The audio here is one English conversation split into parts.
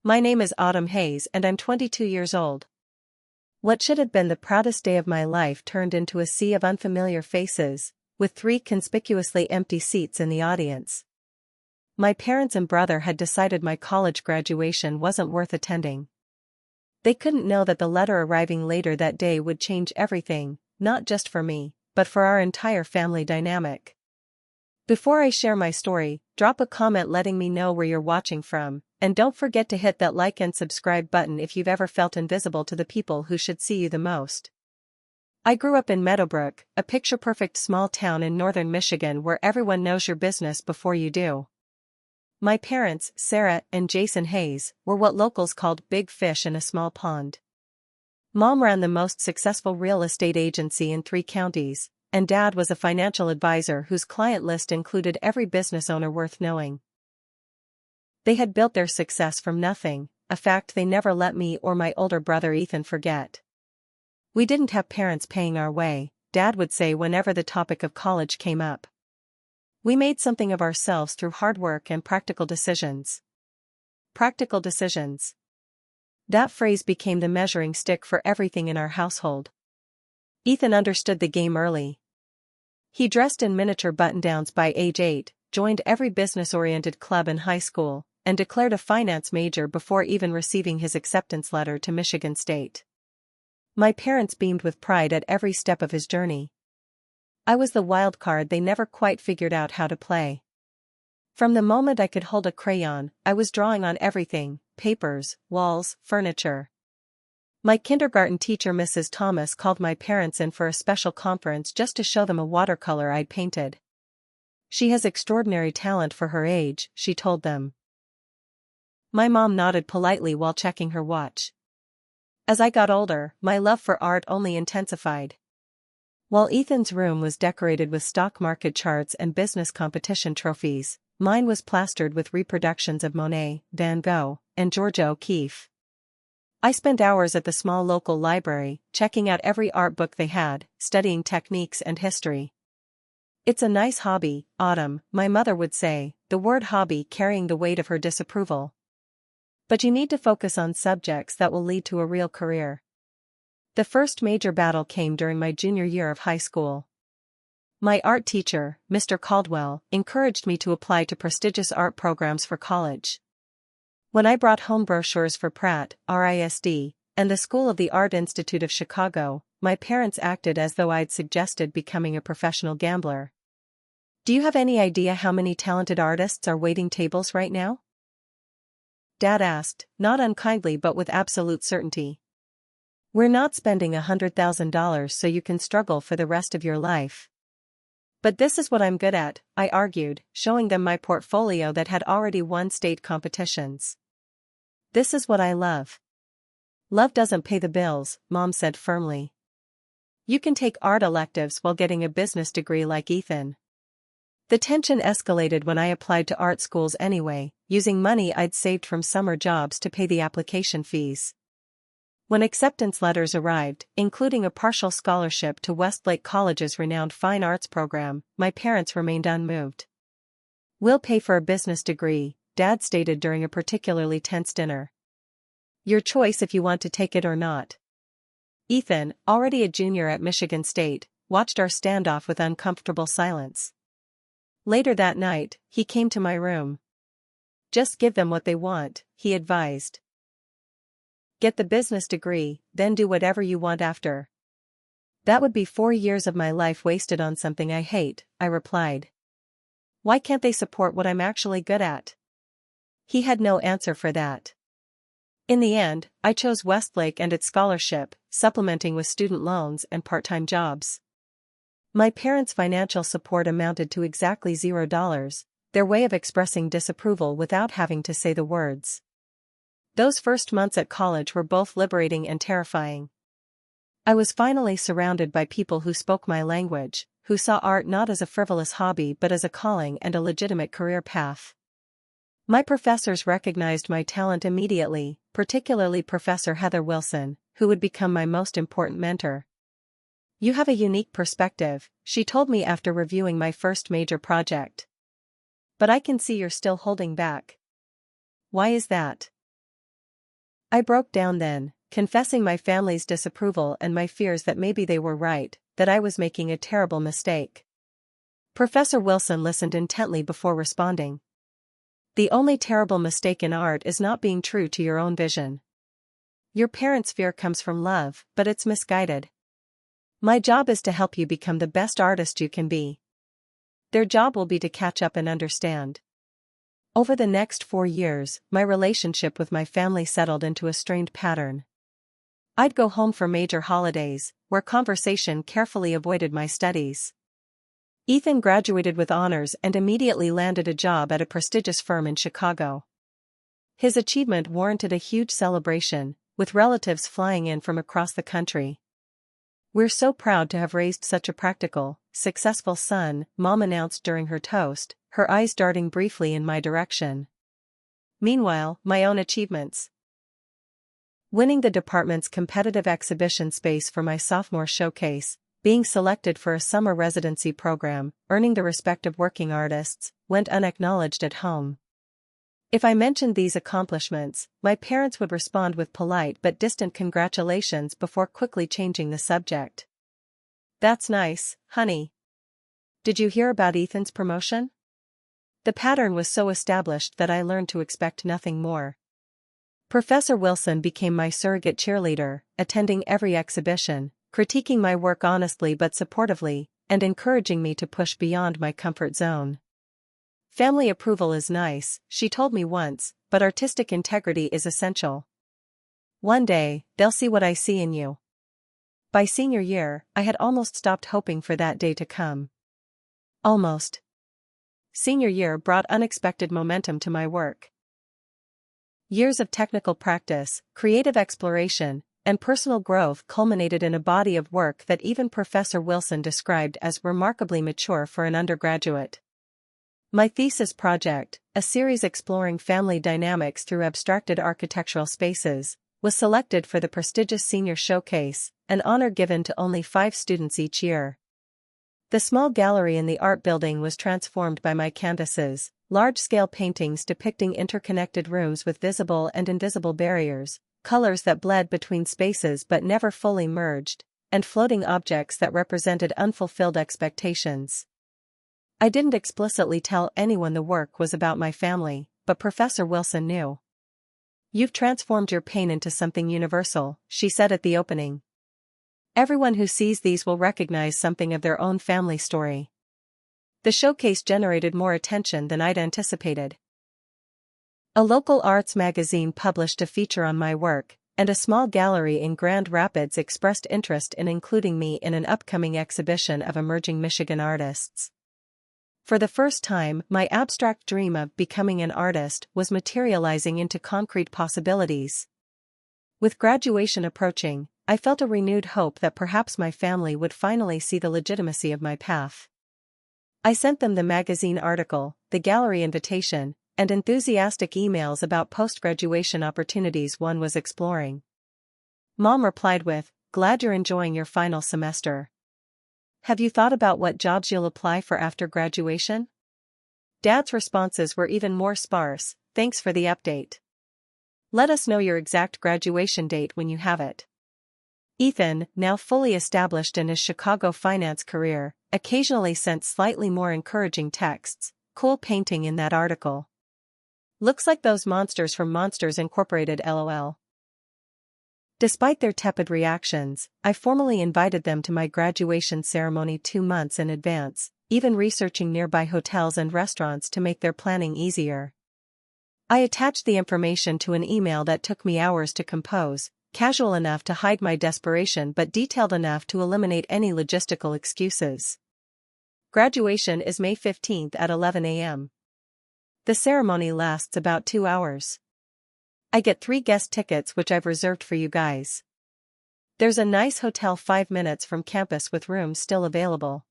My name is Autumn Hayes and I'm 22 years old. What should have been the proudest day of my life turned into a sea of unfamiliar faces, with 3 conspicuously empty seats in the audience. My parents and brother had decided my college graduation wasn't worth attending. They couldn't know that the letter arriving later that day would change everything, not just for me, but for our entire family dynamic. Before I share my story, drop a comment letting me know where you're watching from, and don't forget to hit that like and subscribe button if you've ever felt invisible to the people who should see you the most. I grew up in Meadowbrook, a picture-perfect small town in northern Michigan where everyone knows your business before you do. My parents, Sarah and Jason Hayes, were what locals called big fish in a small pond. Mom ran the most successful real estate agency in 3 counties, and Dad was a financial advisor whose client list included every business owner worth knowing. They had built their success from nothing, a fact they never let me or my older brother Ethan forget. We didn't have parents paying our way, Dad would say whenever the topic of college came up. We made something of ourselves through hard work and practical decisions. Practical decisions. That phrase became the measuring stick for everything in our household. Ethan understood the game early. He dressed in miniature button-downs by age 8, joined every business-oriented club in high school, and declared a finance major before even receiving his acceptance letter to Michigan State. My parents beamed with pride at every step of his journey. I was the wild card they never quite figured out how to play. From the moment I could hold a crayon, I was drawing on everything: papers, walls, furniture. My kindergarten teacher Mrs. Thomas called my parents in for a special conference just to show them a watercolor I'd painted. She has extraordinary talent for her age, she told them. My mom nodded politely while checking her watch. As I got older, my love for art only intensified. While Ethan's room was decorated with stock market charts and business competition trophies, mine was plastered with reproductions of Monet, Van Gogh, and Georgia O'Keeffe. I spent hours at the small local library, checking out every art book they had, studying techniques and history. It's a nice hobby, Autumn, my mother would say, the word hobby carrying the weight of her disapproval. But you need to focus on subjects that will lead to a real career. The first major battle came during my junior year of high school. My art teacher, Mr. Caldwell, encouraged me to apply to prestigious art programs for college. When I brought home brochures for Pratt, RISD, and the School of the Art Institute of Chicago, my parents acted as though I'd suggested becoming a professional gambler. Do you have any idea how many talented artists are waiting tables right now? Dad asked, not unkindly but with absolute certainty. We're not spending $100,000 so you can struggle for the rest of your life. But this is what I'm good at, I argued, showing them my portfolio that had already won state competitions. This is what I love. Love doesn't pay the bills, Mom said firmly. You can take art electives while getting a business degree like Ethan. The tension escalated when I applied to art schools anyway, using money I'd saved from summer jobs to pay the application fees. When acceptance letters arrived, including a partial scholarship to Westlake College's renowned fine arts program, my parents remained unmoved. We'll pay for a business degree, Dad stated during a particularly tense dinner. Your choice if you want to take it or not. Ethan, already a junior at Michigan State, watched our standoff with uncomfortable silence. Later that night, he came to my room. Just give them what they want, he advised. Get the business degree, then do whatever you want after. That would be 4 years of my life wasted on something I hate, I replied. Why can't they support what I'm actually good at? He had no answer for that. In the end, I chose Westlake and its scholarship, supplementing with student loans and part-time jobs. My parents' financial support amounted to exactly $0, their way of expressing disapproval without having to say the words. Those first months at college were both liberating and terrifying. I was finally surrounded by people who spoke my language, who saw art not as a frivolous hobby but as a calling and a legitimate career path. My professors recognized my talent immediately, particularly Professor Heather Wilson, who would become my most important mentor. You have a unique perspective, she told me after reviewing my first major project. But I can see you're still holding back. Why is that? I broke down then, confessing my family's disapproval and my fears that maybe they were right, that I was making a terrible mistake. Professor Wilson listened intently before responding. The only terrible mistake in art is not being true to your own vision. Your parents' fear comes from love, but it's misguided. My job is to help you become the best artist you can be. Their job will be to catch up and understand. Over the next 4 years, my relationship with my family settled into a strained pattern. I'd go home for major holidays, where conversation carefully avoided my studies. Ethan graduated with honors and immediately landed a job at a prestigious firm in Chicago. His achievement warranted a huge celebration, with relatives flying in from across the country. "We're so proud to have raised such a practical, successful son," Mom announced during her toast, her eyes darting briefly in my direction. Meanwhile, my own achievements. Winning the department's competitive exhibition space for my sophomore showcase, being selected for a summer residency program, earning the respect of working artists, went unacknowledged at home. If I mentioned these accomplishments, my parents would respond with polite but distant congratulations before quickly changing the subject. "That's nice, honey. Did you hear about Ethan's promotion?" The pattern was so established that I learned to expect nothing more. Professor Wilson became my surrogate cheerleader, attending every exhibition, critiquing my work honestly but supportively, and encouraging me to push beyond my comfort zone. "Family approval is nice," she told me once, "but artistic integrity is essential. One day, they'll see what I see in you." By senior year, I had almost stopped hoping for that day to come. Almost. Senior year brought unexpected momentum to my work. Years of technical practice, creative exploration, and personal growth culminated in a body of work that even Professor Wilson described as remarkably mature for an undergraduate. My thesis project, a series exploring family dynamics through abstracted architectural spaces, was selected for the prestigious senior showcase, an honor given to only 5 students each year. The small gallery in the art building was transformed by my canvases, large-scale paintings depicting interconnected rooms with visible and invisible barriers, colors that bled between spaces but never fully merged, and floating objects that represented unfulfilled expectations. I didn't explicitly tell anyone the work was about my family, but Professor Wilson knew. "You've transformed your pain into something universal," she said at the opening. "Everyone who sees these will recognize something of their own family story." The showcase generated more attention than I'd anticipated. A local arts magazine published a feature on my work, and a small gallery in Grand Rapids expressed interest in including me in an upcoming exhibition of emerging Michigan artists. For the first time, my abstract dream of becoming an artist was materializing into concrete possibilities. With graduation approaching, I felt a renewed hope that perhaps my family would finally see the legitimacy of my path. I sent them the magazine article, the gallery invitation, and enthusiastic emails about post-graduation opportunities one was exploring. Mom replied with, "Glad you're enjoying your final semester. Have you thought about what jobs you'll apply for after graduation?" Dad's responses were even more sparse, "Thanks for the update. Let us know your exact graduation date when you have it." Ethan, now fully established in his Chicago finance career, occasionally sent slightly more encouraging texts. "Cool painting in that article. Looks like those monsters from Monsters Incorporated, LOL." Despite their tepid reactions, I formally invited them to my graduation ceremony 2 months in advance, even researching nearby hotels and restaurants to make their planning easier. I attached the information to an email that took me hours to compose, casual enough to hide my desperation but detailed enough to eliminate any logistical excuses. Graduation is May 15th at 11 a.m. The ceremony lasts about 2 hours. I get 3 guest tickets which I've reserved for you guys. There's a nice hotel 5 minutes from campus with rooms still available.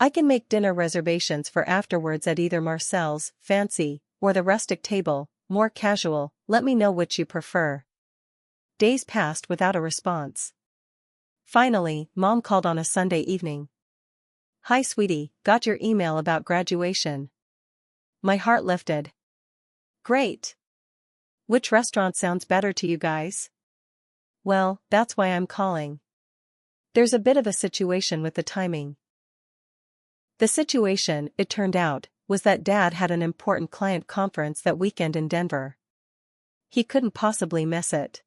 I can make dinner reservations for afterwards at either Marcel's, fancy, or the rustic table, more casual, let me know which you prefer. Days passed without a response. Finally, Mom called on a Sunday evening. "Hi sweetie, got your email about graduation." My heart lifted. "Great. Which restaurant sounds better to you guys? Well, that's why I'm calling. There's a bit of a situation with the timing. The situation, it turned out, was that Dad had an important client conference that weekend in Denver. He couldn't possibly miss it.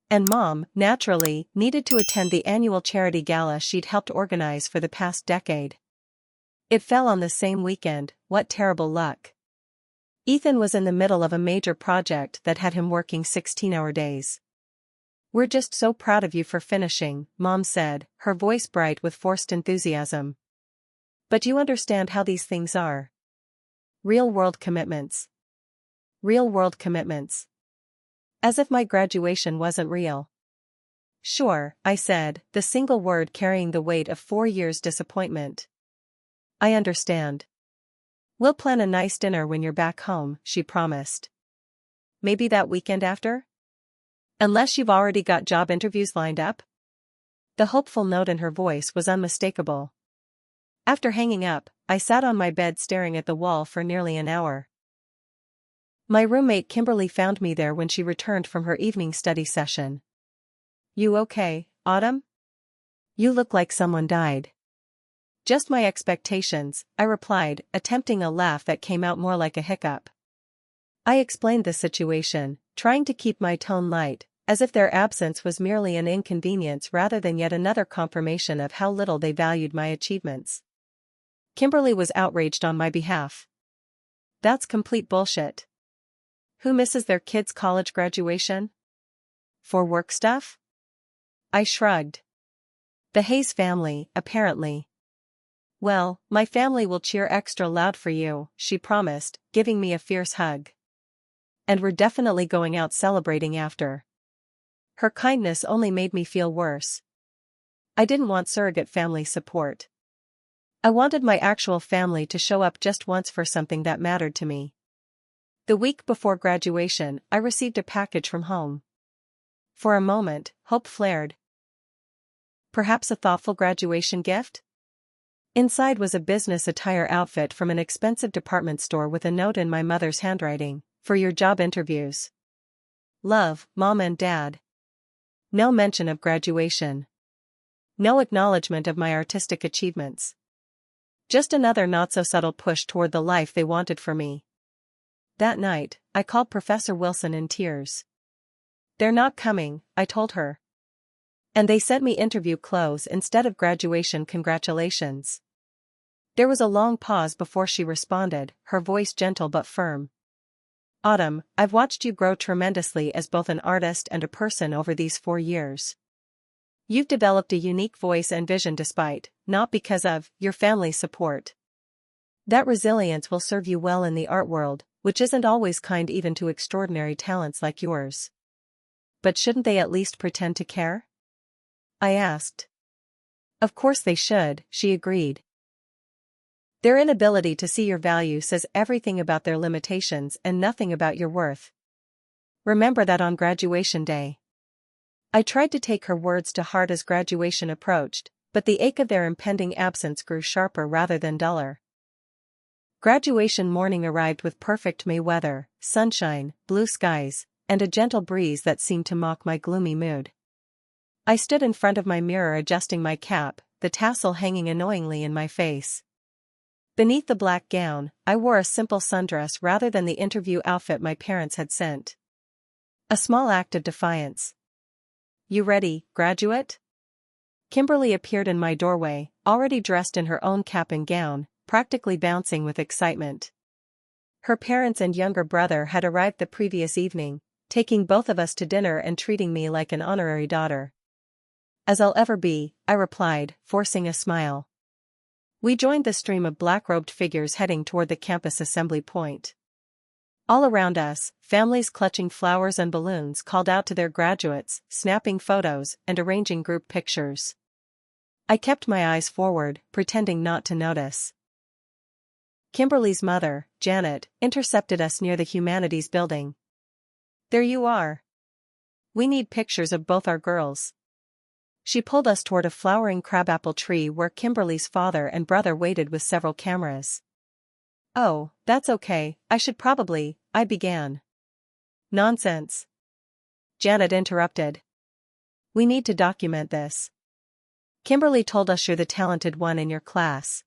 And Mom, naturally, needed to attend the annual charity gala she'd helped organize for the past decade. It fell on the same weekend. What terrible luck. Ethan was in the middle of a major project that had him working 16-hour days. We're just so proud of you for finishing, Mom said, her voice bright with forced enthusiasm. But you understand how these things are. Real-world commitments. Real-world commitments. As if my graduation wasn't real. Sure, I said, the single word carrying the weight of 4 years' disappointment. I understand. We'll plan a nice dinner when you're back home, she promised. Maybe that weekend after? Unless you've already got job interviews lined up? The hopeful note in her voice was unmistakable. After hanging up, I sat on my bed staring at the wall for nearly an hour. My roommate Kimberly found me there when she returned from her evening study session. You okay, Autumn? You look like someone died. Just my expectations, I replied, attempting a laugh that came out more like a hiccup. I explained the situation, trying to keep my tone light, as if their absence was merely an inconvenience rather than yet another confirmation of how little they valued my achievements. Kimberly was outraged on my behalf. That's complete bullshit. Who misses their kid's college graduation? For work stuff? I shrugged. The Hayes family, apparently. Well, my family will cheer extra loud for you, she promised, giving me a fierce hug. And we're definitely going out celebrating after. Her kindness only made me feel worse. I didn't want surrogate family support. I wanted my actual family to show up just once for something that mattered to me. The week before graduation, I received a package from home. For a moment, hope flared. Perhaps a thoughtful graduation gift? Inside was a business attire outfit from an expensive department store with a note in my mother's handwriting, for your job interviews. Love, Mom and Dad. No mention of graduation. No acknowledgement of my artistic achievements. Just another not-so-subtle push toward the life they wanted for me. That night, I called Professor Wilson in tears. They're not coming, I told her. And they sent me interview clothes instead of graduation congratulations. There was a long pause before she responded, her voice gentle but firm. Autumn, I've watched you grow tremendously as both an artist and a person over these 4 years. You've developed a unique voice and vision despite, not because of, your family's support. That resilience will serve you well in the art world, which isn't always kind even to extraordinary talents like yours. But shouldn't they at least pretend to care? I asked. Of course they should, she agreed. Their inability to see your value says everything about their limitations and nothing about your worth. Remember that on graduation day. I tried to take her words to heart as graduation approached, but the ache of their impending absence grew sharper rather than duller. Graduation morning arrived with perfect May weather, sunshine, blue skies, and a gentle breeze that seemed to mock my gloomy mood. I stood in front of my mirror adjusting my cap, the tassel hanging annoyingly in my face. Beneath the black gown, I wore a simple sundress rather than the interview outfit my parents had sent. A small act of defiance. You ready, graduate? Kimberly appeared in my doorway, already dressed in her own cap and gown, practically bouncing with excitement. Her parents and younger brother had arrived the previous evening, taking both of us to dinner and treating me like an honorary daughter. As I'll ever be, I replied, forcing a smile. We joined the stream of black-robed figures heading toward the campus assembly point. All around us, families clutching flowers and balloons called out to their graduates, snapping photos and arranging group pictures. I kept my eyes forward, pretending not to notice. Kimberly's mother, Janet, intercepted us near the Humanities building. There you are. We need pictures of both our girls. She pulled us toward a flowering crabapple tree where Kimberly's father and brother waited with several cameras. Oh, that's okay, I began. Nonsense. Janet interrupted. We need to document this. Kimberly told us you're the talented one in your class.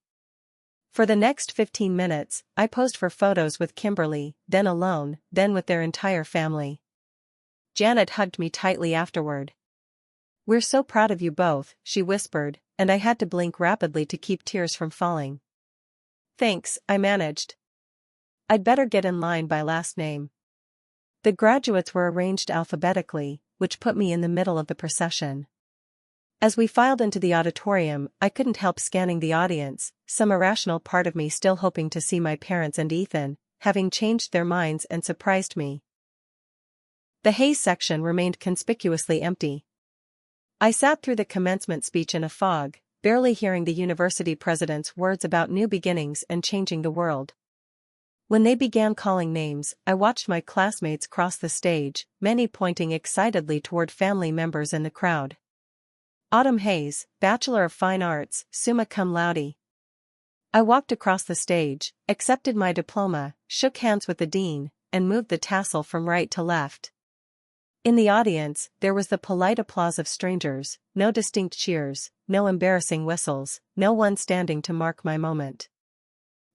For the next 15 minutes, I posed for photos with Kimberly, then alone, then with their entire family. Janet hugged me tightly afterward. We're so proud of you both, she whispered, and I had to blink rapidly to keep tears from falling. Thanks, I managed. I'd better get in line by last name. The graduates were arranged alphabetically, which put me in the middle of the procession. As we filed into the auditorium, I couldn't help scanning the audience, some irrational part of me still hoping to see my parents and Ethan, having changed their minds and surprised me. The Hayes section remained conspicuously empty. I sat through the commencement speech in a fog, barely hearing the university president's words about new beginnings and changing the world. When they began calling names, I watched my classmates cross the stage, many pointing excitedly toward family members in the crowd. Autumn Hayes, Bachelor of Fine Arts, summa cum laude. I walked across the stage, accepted my diploma, shook hands with the dean, and moved the tassel from right to left. In the audience, there was the polite applause of strangers, no distinct cheers, no embarrassing whistles, no one standing to mark my moment.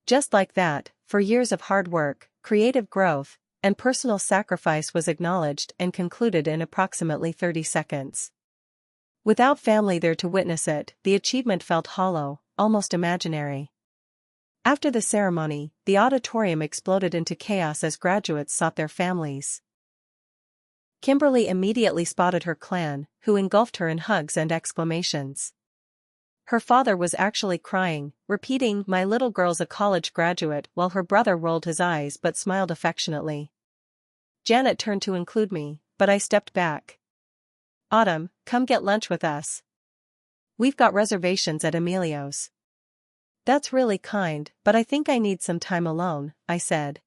Just like that, for years of hard work, creative growth, and personal sacrifice was acknowledged and concluded in approximately 30 seconds. Without family there to witness it, the achievement felt hollow, almost imaginary. After the ceremony, the auditorium exploded into chaos as graduates sought their families. Kimberly immediately spotted her clan, who engulfed her in hugs and exclamations. Her father was actually crying, repeating, "My little girl's a college graduate," while her brother rolled his eyes but smiled affectionately. Janet turned to include me, but I stepped back. Autumn, come get lunch with us. We've got reservations at Emilio's. That's really kind, but I think I need some time alone, I said.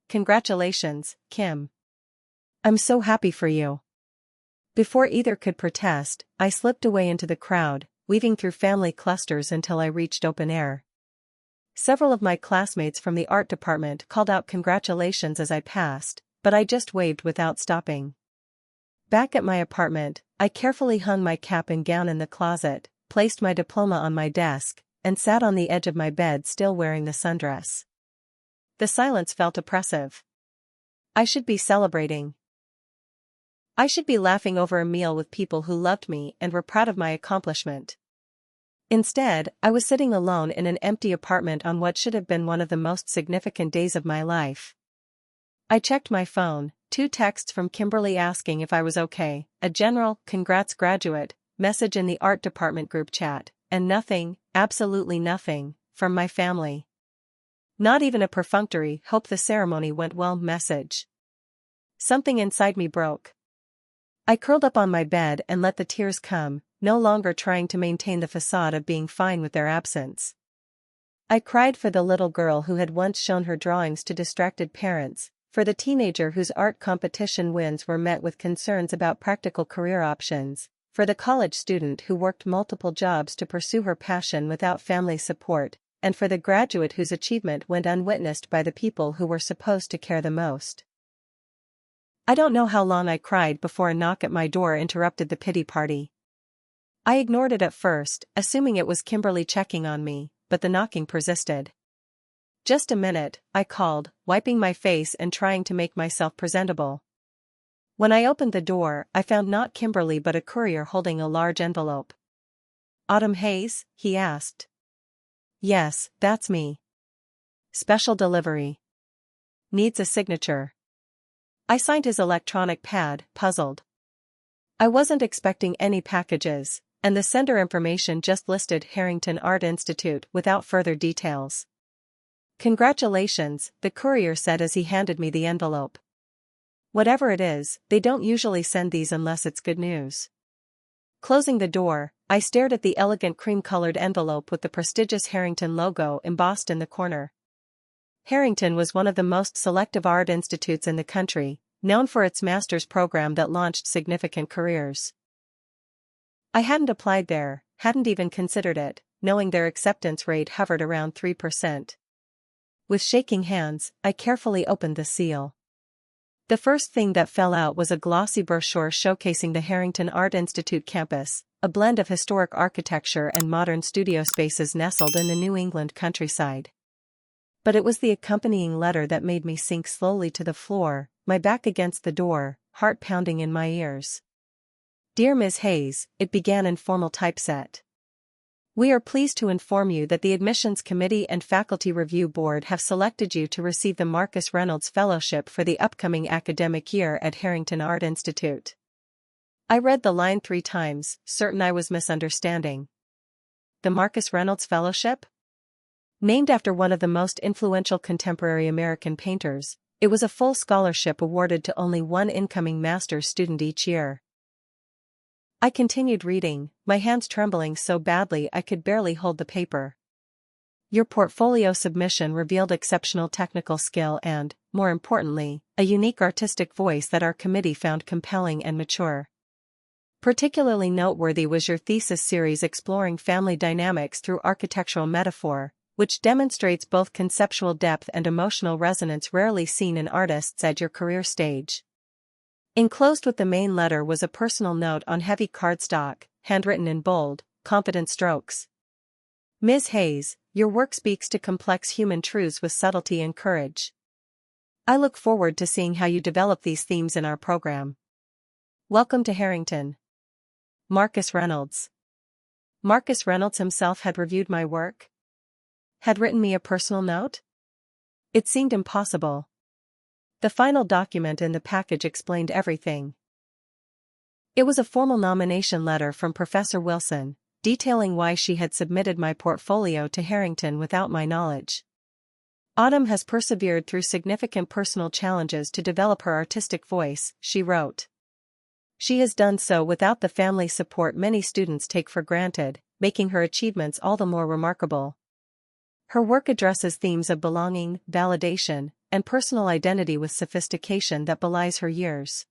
Congratulations, Kim. I'm so happy for you. Before either could protest, I slipped away into the crowd, weaving through family clusters until I reached open air. Several of my classmates from the art department called out congratulations as I passed, but I just waved without stopping. Back at my apartment, I carefully hung my cap and gown in the closet, placed my diploma on my desk, and sat on the edge of my bed still wearing the sundress. The silence felt oppressive. I should be celebrating. I should be laughing over a meal with people who loved me and were proud of my accomplishment. Instead, I was sitting alone in an empty apartment on what should have been one of the most significant days of my life. I checked my phone, 2 texts from Kimberly asking if I was okay, a general, "Congrats graduate," message in the art department group chat, and nothing, absolutely nothing, from my family. Not even a perfunctory "hope the ceremony went well" message. Something inside me broke. I curled up on my bed and let the tears come, no longer trying to maintain the facade of being fine with their absence. I cried for the little girl who had once shown her drawings to distracted parents, for the teenager whose art competition wins were met with concerns about practical career options, for the college student who worked multiple jobs to pursue her passion without family support, and for the graduate whose achievement went unwitnessed by the people who were supposed to care the most. I don't know how long I cried before a knock at my door interrupted the pity party. I ignored it at first, assuming it was Kimberly checking on me, but the knocking persisted. "Just a minute," I called, wiping my face and trying to make myself presentable. When I opened the door, I found not Kimberly but a courier holding a large envelope. "Autumn Hayes?" he asked. "Yes, that's me. Special delivery. Needs a signature." I signed his electronic pad, puzzled. I wasn't expecting any packages, and the sender information just listed Harrington Art Institute without further details. "Congratulations," the courier said as he handed me the envelope. "Whatever it is, they don't usually send these unless it's good news." Closing the door, I stared at the elegant cream-colored envelope with the prestigious Harrington logo embossed in the corner. Harrington was one of the most selective art institutes in the country, known for its master's program that launched significant careers. I hadn't applied there, hadn't even considered it, knowing their acceptance rate hovered around 3%. With shaking hands, I carefully opened the seal. The first thing that fell out was a glossy brochure showcasing the Harrington Art Institute campus, a blend of historic architecture and modern studio spaces nestled in the New England countryside. But it was the accompanying letter that made me sink slowly to the floor, my back against the door, heart pounding in my ears. Dear Ms. Hayes, it began in formal typeset. We are pleased to inform you that the Admissions Committee and Faculty Review Board have selected you to receive the Marcus Reynolds Fellowship for the upcoming academic year at Harrington Art Institute. I read the line 3 times, certain I was misunderstanding. The Marcus Reynolds Fellowship? Named after one of the most influential contemporary American painters, it was a full scholarship awarded to only one incoming master's student each year. I continued reading, my hands trembling so badly I could barely hold the paper. Your portfolio submission revealed exceptional technical skill and, more importantly, a unique artistic voice that our committee found compelling and mature. Particularly noteworthy was your thesis series exploring family dynamics through architectural metaphor, which demonstrates both conceptual depth and emotional resonance rarely seen in artists at your career stage. Enclosed with the main letter was a personal note on heavy cardstock, handwritten in bold, confident strokes. Ms. Hayes, your work speaks to complex human truths with subtlety and courage. I look forward to seeing how you develop these themes in our program. Welcome to Harrington. Marcus Reynolds. Marcus Reynolds himself had reviewed my work? Had written me a personal note? It seemed impossible. The final document in the package explained everything. It was a formal nomination letter from Professor Wilson, detailing why she had submitted my portfolio to Harrington without my knowledge. Autumn has persevered through significant personal challenges to develop her artistic voice, she wrote. She has done so without the family support many students take for granted, making her achievements all the more remarkable. Her work addresses themes of belonging, validation, and personal identity with sophistication that belies her years.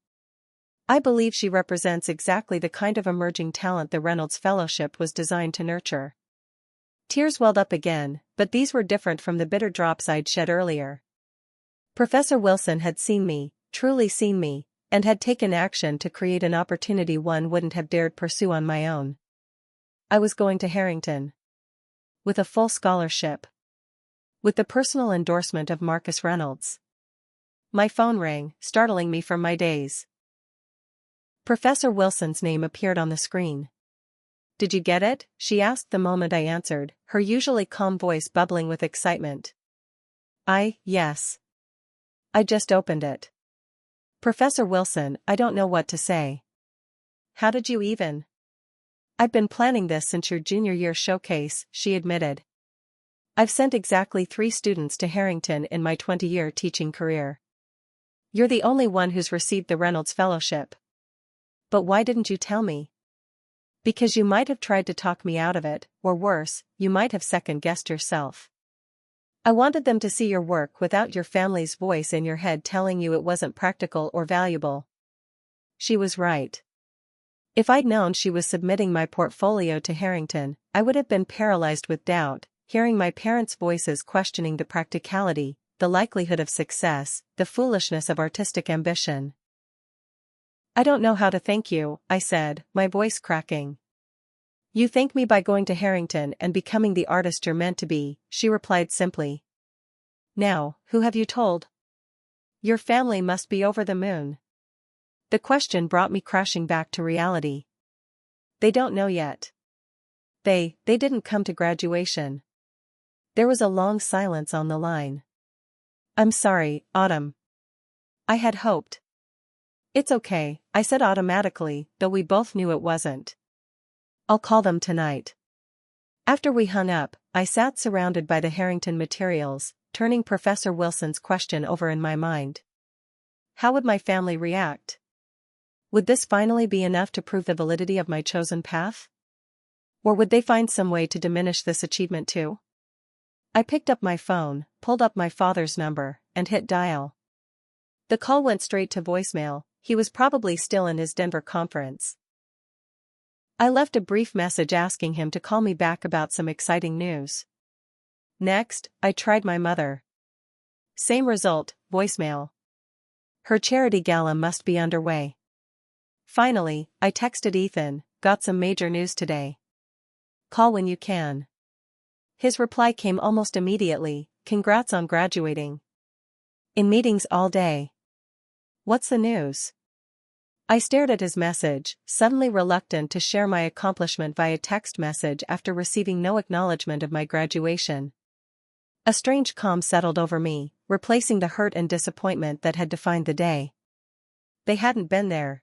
I believe she represents exactly the kind of emerging talent the Reynolds Fellowship was designed to nurture. Tears welled up again, but these were different from the bitter drops I'd shed earlier. Professor Wilson had seen me, truly seen me, and had taken action to create an opportunity one wouldn't have dared pursue on my own. I was going to Harrington. With a full scholarship. With the personal endorsement of Marcus Reynolds. My phone rang, startling me from my daze. Professor Wilson's name appeared on the screen. Did you get it? She asked the moment I answered, her usually calm voice bubbling with excitement. Yes. I just opened it. Professor Wilson, I don't know what to say. How did you even? I've been planning this since your junior year showcase, she admitted. I've sent exactly 3 students to Harrington in my 20-year teaching career. You're the only one who's received the Reynolds Fellowship. But why didn't you tell me? Because you might have tried to talk me out of it, or worse, you might have second-guessed yourself. I wanted them to see your work without your family's voice in your head telling you it wasn't practical or valuable. She was right. If I'd known she was submitting my portfolio to Harrington, I would have been paralyzed with doubt, hearing my parents' voices questioning the practicality, the likelihood of success, the foolishness of artistic ambition. I don't know how to thank you, I said, my voice cracking. You thank me by going to Harrington and becoming the artist you're meant to be, she replied simply. Now, who have you told? Your family must be over the moon. The question brought me crashing back to reality. They don't know yet. They didn't come to graduation. There was a long silence on the line. I'm sorry, Autumn. I had hoped. It's okay, I said automatically, though we both knew it wasn't. I'll call them tonight. After we hung up, I sat surrounded by the Harrington materials, turning Professor Wilson's question over in my mind. How would my family react? Would this finally be enough to prove the validity of my chosen path? Or would they find some way to diminish this achievement too? I picked up my phone, pulled up my father's number, and hit dial. The call went straight to voicemail. He was probably still in his Denver conference. I left a brief message asking him to call me back about some exciting news. Next, I tried my mother. Same result, voicemail. Her charity gala must be underway. Finally, I texted Ethan, got some major news today. Call when you can. His reply came almost immediately, congrats on graduating. In meetings all day. What's the news? I stared at his message, suddenly reluctant to share my accomplishment via text message after receiving no acknowledgement of my graduation. A strange calm settled over me, replacing the hurt and disappointment that had defined the day. They hadn't been there.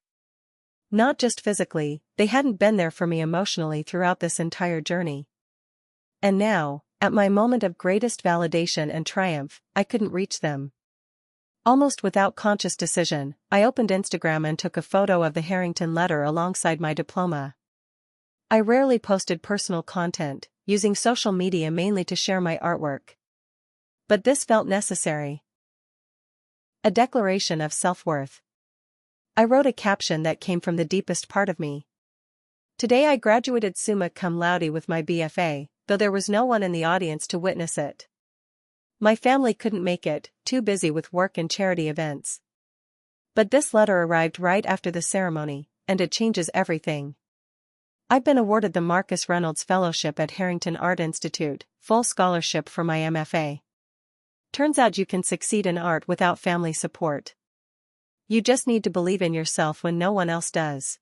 Not just physically, they hadn't been there for me emotionally throughout this entire journey. And now, at my moment of greatest validation and triumph, I couldn't reach them. Almost without conscious decision, I opened Instagram and took a photo of the Harrington letter alongside my diploma. I rarely posted personal content, using social media mainly to share my artwork. But this felt necessary. A declaration of self-worth. I wrote a caption that came from the deepest part of me. Today I graduated summa cum laude with my BFA, though there was no one in the audience to witness it. My family couldn't make it, too busy with work and charity events. But this letter arrived right after the ceremony, and it changes everything. I've been awarded the Marcus Reynolds Fellowship at Harrington Art Institute, full scholarship for my MFA. Turns out you can succeed in art without family support. You just need to believe in yourself when no one else does.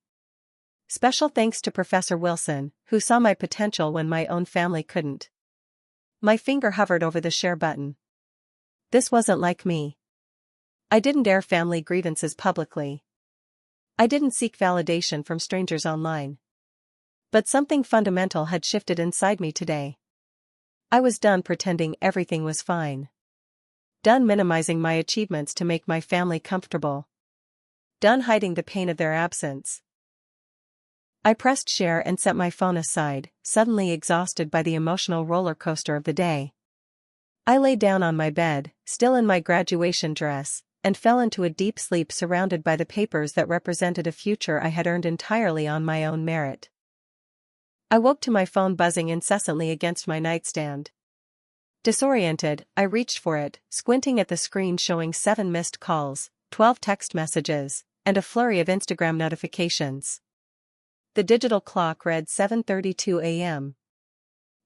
Special thanks to Professor Wilson, who saw my potential when my own family couldn't. My finger hovered over the share button. This wasn't like me. I didn't air family grievances publicly. I didn't seek validation from strangers online. But something fundamental had shifted inside me today. I was done pretending everything was fine. Done minimizing my achievements to make my family comfortable. Done hiding the pain of their absence. I pressed share and set my phone aside, suddenly exhausted by the emotional roller coaster of the day. I lay down on my bed, still in my graduation dress, and fell into a deep sleep surrounded by the papers that represented a future I had earned entirely on my own merit. I woke to my phone buzzing incessantly against my nightstand. Disoriented, I reached for it, squinting at the screen showing 7 missed calls, 12 text messages, and a flurry of Instagram notifications. The digital clock read 7:32 a.m.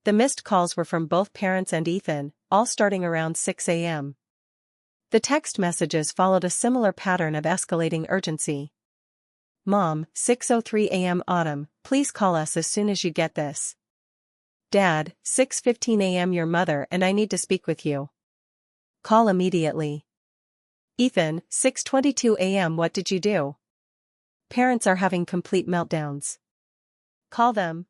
The missed calls were from both parents and Ethan, all starting around 6 a.m. The text messages followed a similar pattern of escalating urgency. Mom, 6:03 a.m. Autumn, please call us as soon as you get this. Dad, 6:15 a.m. Your mother and I need to speak with you. Call immediately. Ethan, 6:22 a.m. What did you do? Parents are having complete meltdowns. Call them.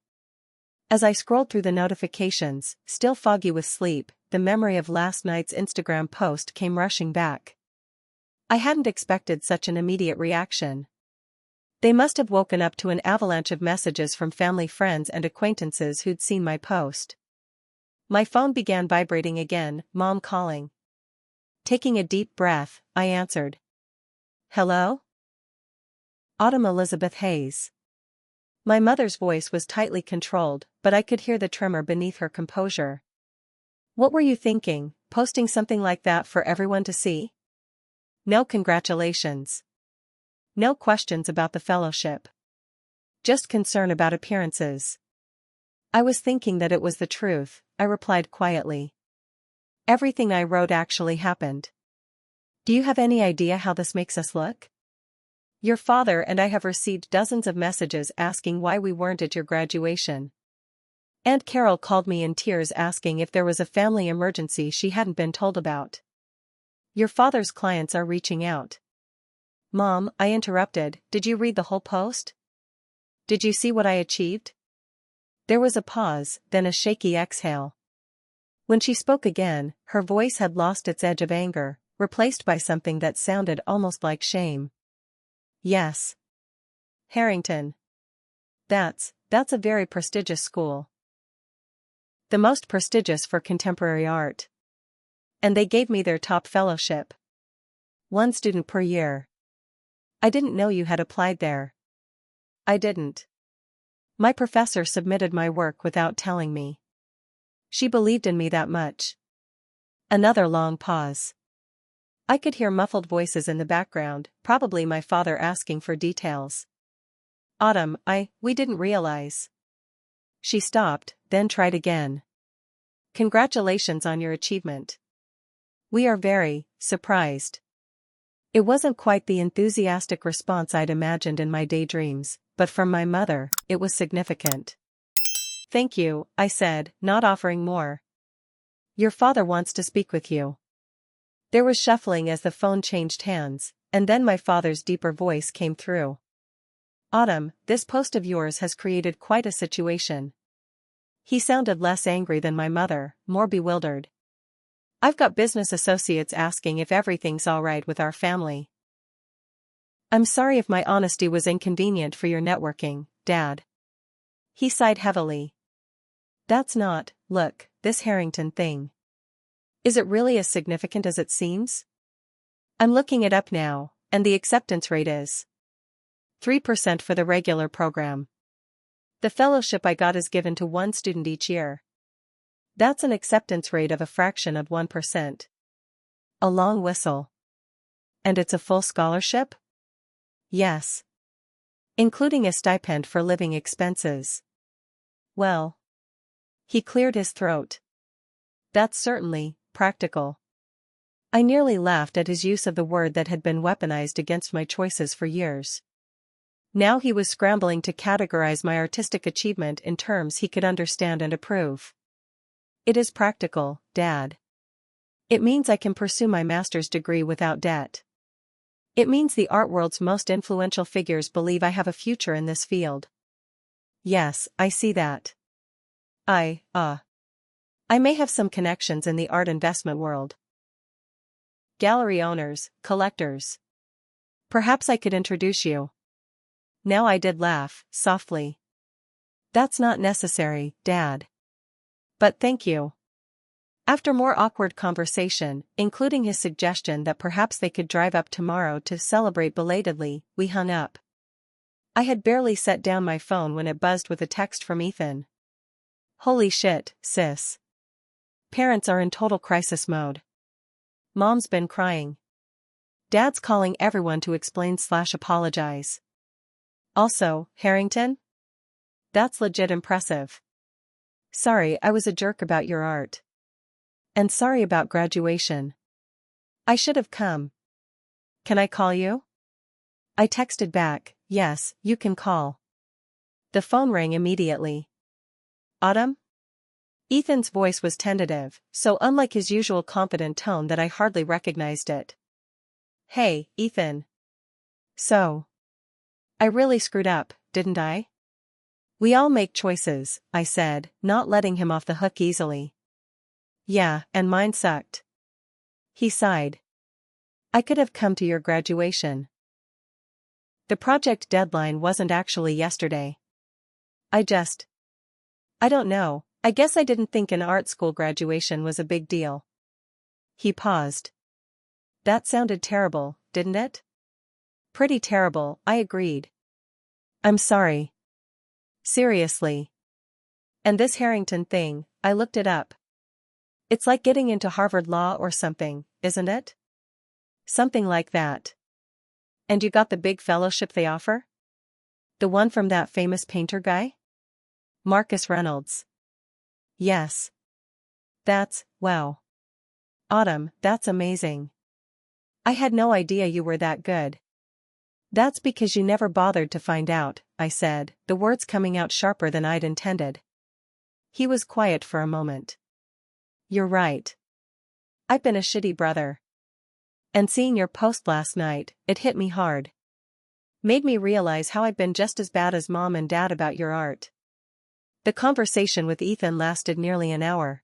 As I scrolled through the notifications, still foggy with sleep, the memory of last night's Instagram post came rushing back. I hadn't expected such an immediate reaction. They must have woken up to an avalanche of messages from family, friends and acquaintances who'd seen my post. My phone began vibrating again, Mom calling. Taking a deep breath, I answered. Hello? Autumn Elizabeth Hayes. My mother's voice was tightly controlled, but I could hear the tremor beneath her composure. What were you thinking, posting something like that for everyone to see? No congratulations. No questions about the fellowship. Just concern about appearances. I was thinking that it was the truth, I replied quietly. Everything I wrote actually happened. Do you have any idea how this makes us look? Your father and I have received dozens of messages asking why we weren't at your graduation. Aunt Carol called me in tears asking if there was a family emergency she hadn't been told about. Your father's clients are reaching out. Mom, I interrupted, did you read the whole post? Did you see what I achieved? There was a pause, then a shaky exhale. When she spoke again, her voice had lost its edge of anger, replaced by something that sounded almost like shame. Yes. Harrington. That's a very prestigious school. The most prestigious for contemporary art. And they gave me their top fellowship. 1 student per year. I didn't know you had applied there. I didn't. My professor submitted my work without telling me. She believed in me that much. Another long pause. I could hear muffled voices in the background, probably my father asking for details. Autumn, we didn't realize. She stopped, then tried again. Congratulations on your achievement. We are very surprised. It wasn't quite the enthusiastic response I'd imagined in my daydreams, but from my mother, it was significant. Thank you, I said, not offering more. Your father wants to speak with you. There was shuffling as the phone changed hands, and then my father's deeper voice came through. Autumn, this post of yours has created quite a situation. He sounded less angry than my mother, more bewildered. I've got business associates asking if everything's all right with our family. I'm sorry if my honesty was inconvenient for your networking, Dad. He sighed heavily. That's not, look, this Harrington thing. Is it really as significant as it seems? I'm looking it up now, and the acceptance rate is 3% for the regular program. The fellowship I got is given to one student each year. That's an acceptance rate of a fraction of 1%. A long whistle. And it's a full scholarship? Yes. Including a stipend for living expenses. Well. He cleared his throat. That's certainly practical. I nearly laughed at his use of the word that had been weaponized against my choices for years. Now he was scrambling to categorize my artistic achievement in terms he could understand and approve. It is practical, Dad. It means I can pursue my master's degree without debt. It means the art world's most influential figures believe I have a future in this field. Yes, I see that. I may have some connections in the art investment world. Gallery owners, collectors. Perhaps I could introduce you. Now I did laugh, softly. That's not necessary, Dad. But thank you. After more awkward conversation, including his suggestion that perhaps they could drive up tomorrow to celebrate belatedly, we hung up. I had barely set down my phone when it buzzed with a text from Ethan. Holy shit, sis. Parents are in total crisis mode. Mom's been crying. Dad's calling everyone to explain/apologize. Also, Harrington? That's legit impressive. Sorry I was a jerk about your art. And sorry about graduation. I should have come. Can I call you? I texted back, yes, you can call. The phone rang immediately. Autumn? Ethan's voice was tentative, so unlike his usual confident tone that I hardly recognized it. Hey, Ethan. So. I really screwed up, didn't I? We all make choices, I said, not letting him off the hook easily. Yeah, and mine sucked. He sighed. I could have come to your graduation. The project deadline wasn't actually yesterday. I don't know, I guess I didn't think an art school graduation was a big deal. He paused. That sounded terrible, didn't it? Pretty terrible, I agreed. I'm sorry. Seriously. And this Harrington thing, I looked it up. It's like getting into Harvard Law or something, isn't it? Something like that. And you got the big fellowship they offer? The one from that famous painter guy? Marcus Reynolds. Yes. Wow. Autumn, that's amazing. I had no idea you were that good. That's because you never bothered to find out, I said, the words coming out sharper than I'd intended. He was quiet for a moment. You're right. I've been a shitty brother. And seeing your post last night, it hit me hard. Made me realize how I'd been just as bad as Mom and Dad about your art. The conversation with Ethan lasted nearly an hour.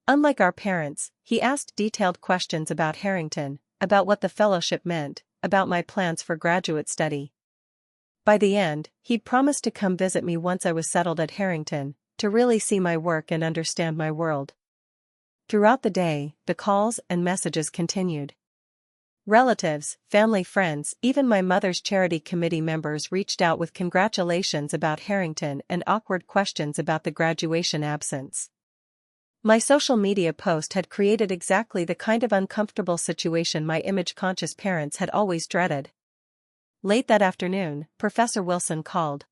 Unlike our parents, he asked detailed questions about Harrington, about what the fellowship meant, about my plans for graduate study. By the end, he'd promised to come visit me once I was settled at Harrington, to really see my work and understand my world. Throughout the day, the calls and messages continued. Relatives, family, friends, even my mother's charity committee members reached out with congratulations about Harrington and awkward questions about the graduation absence. My social media post had created exactly the kind of uncomfortable situation my image-conscious parents had always dreaded. Late that afternoon, Professor Wilson called.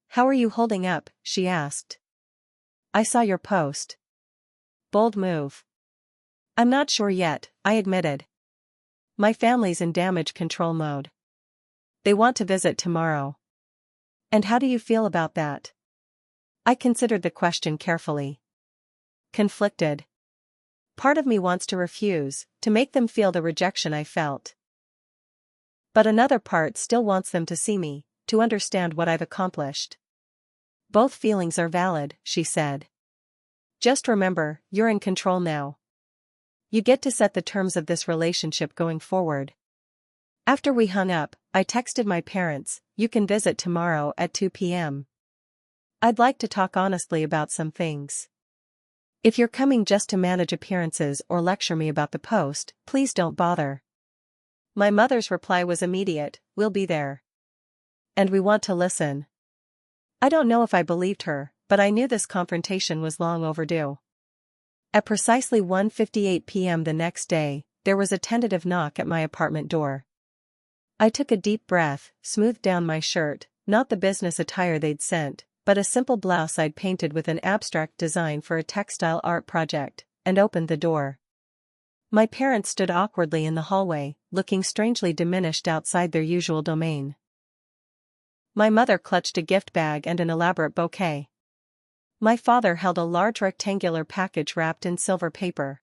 "How are you holding up?" she asked. "I saw your post." Bold move. "I'm not sure yet," I admitted. "My family's in damage control mode. They want to visit tomorrow." "And how do you feel about that?" I considered the question carefully. Conflicted. Part of me wants to refuse, to make them feel the rejection I felt. But another part still wants them to see me, to understand what I've accomplished. "Both feelings are valid," she said. "Just remember, you're in control now. You get to set the terms of this relationship going forward." After we hung up, I texted my parents, "You can visit tomorrow at 2 p.m. I'd like to talk honestly about some things. If you're coming just to manage appearances or lecture me about the post, please don't bother." My mother's reply was immediate, "We'll be there. And we want to listen." I don't know if I believed her, but I knew this confrontation was long overdue. At precisely 1:58 p.m. the next day, there was a tentative knock at my apartment door. I took a deep breath, smoothed down my shirt, not the business attire they'd sent, but a simple blouse I'd painted with an abstract design for a textile art project, and opened the door. My parents stood awkwardly in the hallway, looking strangely diminished outside their usual domain. My mother clutched a gift bag and an elaborate bouquet. My father held a large rectangular package wrapped in silver paper.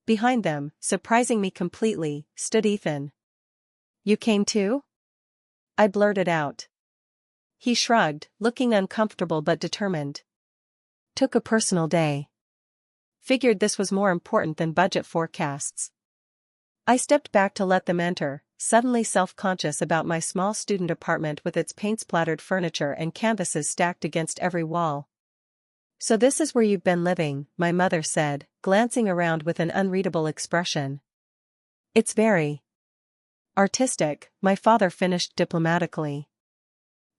Behind them, surprising me completely, stood Ethan. "You came too?" I blurted out. He shrugged, looking uncomfortable but determined. "Took a personal day. Figured this was more important than budget forecasts." I stepped back to let them enter, suddenly self-conscious about my small student apartment with its paint-splattered furniture and canvases stacked against every wall. "So this is where you've been living," my mother said, glancing around with an unreadable expression. "It's very artistic," my father finished diplomatically.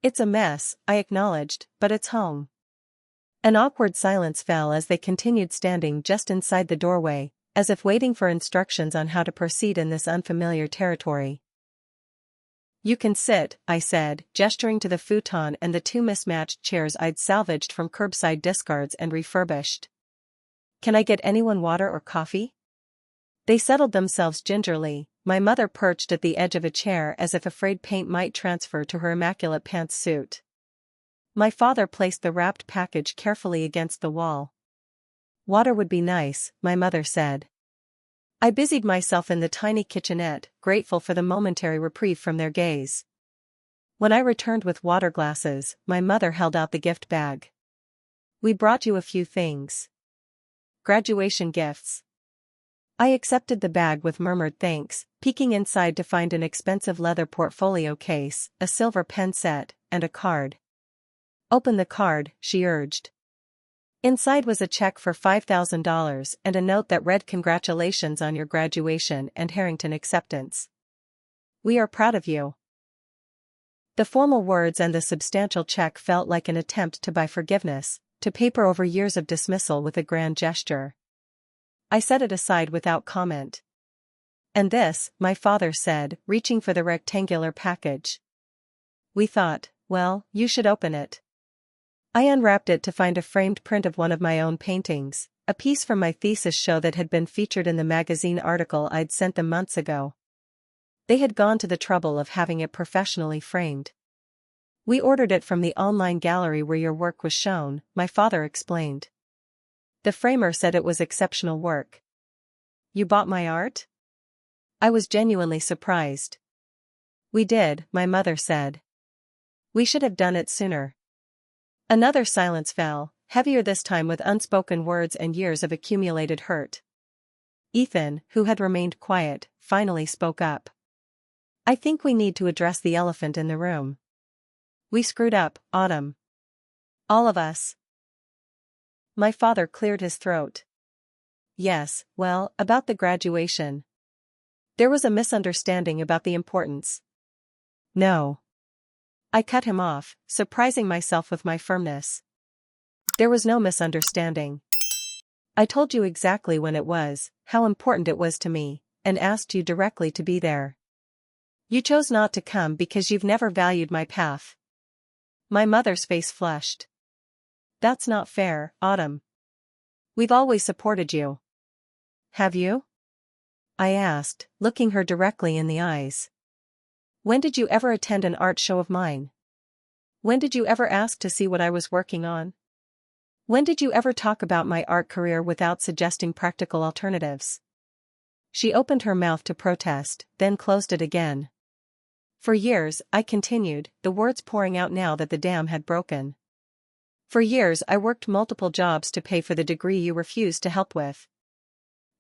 "It's a mess," I acknowledged, "but it's home." An awkward silence fell as they continued standing just inside the doorway, as if waiting for instructions on how to proceed in this unfamiliar territory. "You can sit," I said, gesturing to the futon and the two mismatched chairs I'd salvaged from curbside discards and refurbished. "Can I get anyone water or coffee?" They settled themselves gingerly, my mother perched at the edge of a chair as if afraid paint might transfer to her immaculate pantsuit. My father placed the wrapped package carefully against the wall. "Water would be nice," my mother said. I busied myself in the tiny kitchenette, grateful for the momentary reprieve from their gaze. When I returned with water glasses, my mother held out the gift bag. "We brought you a few things. Graduation gifts." I accepted the bag with murmured thanks, peeking inside to find an expensive leather portfolio case, a silver pen set, and a card. "Open the card," she urged. Inside was a check for $5,000 and a note that read, "Congratulations on your graduation and Harrington acceptance. We are proud of you." The formal words and the substantial check felt like an attempt to buy forgiveness, to paper over years of dismissal with a grand gesture. I set it aside without comment. "And this," my father said, reaching for the rectangular package. "We thought, well, you should open it." I unwrapped it to find a framed print of one of my own paintings, a piece from my thesis show that had been featured in the magazine article I'd sent them months ago. They had gone to the trouble of having it professionally framed. "We ordered it from the online gallery where your work was shown," my father explained. "The framer said it was exceptional work." "You bought my art?" I was genuinely surprised. "We did," my mother said. "We should have done it sooner." Another silence fell, heavier this time with unspoken words and years of accumulated hurt. Ethan, who had remained quiet, finally spoke up. "I think we need to address the elephant in the room. We screwed up, Autumn. All of us." My father cleared his throat. "Yes, well, about the graduation. There was a misunderstanding about the importance." "No." I cut him off, surprising myself with my firmness. "There was no misunderstanding. I told you exactly when it was, how important it was to me, and asked you directly to be there. You chose not to come because you've never valued my path. My mother's face flushed. That's not fair, Autumn. We've always supported you. Have you? I asked, looking her directly in the eyes. When did you ever attend an art show of mine? When did you ever ask to see what I was working on? When did you ever talk about my art career without suggesting practical alternatives? She opened her mouth to protest, then closed it again. For years, I continued, the words pouring out now that the dam had broken. For years I worked multiple jobs to pay for the degree you refused to help with.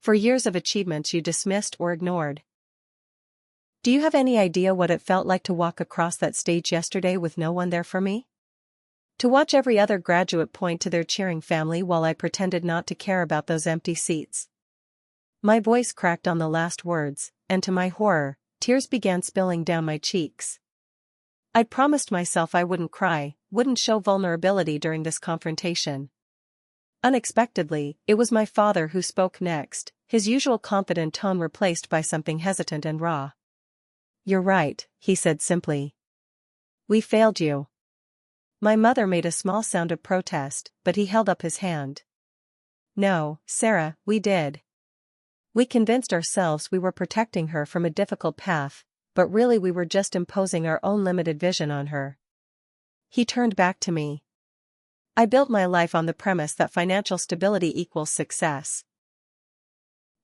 For years of achievements you dismissed or ignored. Do you have any idea what it felt like to walk across that stage yesterday with no one there for me? To watch every other graduate point to their cheering family while I pretended not to care about those empty seats. My voice cracked on the last words, and to my horror, tears began spilling down my cheeks. I'd promised myself I wouldn't cry, wouldn't show vulnerability during this confrontation. Unexpectedly, it was my father who spoke next, his usual confident tone replaced by something hesitant and raw. You're right, he said simply. We failed you. My mother made a small sound of protest, but he held up his hand. No, Sarah, we did. We convinced ourselves we were protecting her from a difficult path, but really we were just imposing our own limited vision on her. He turned back to me. I built my life on the premise that financial stability equals success.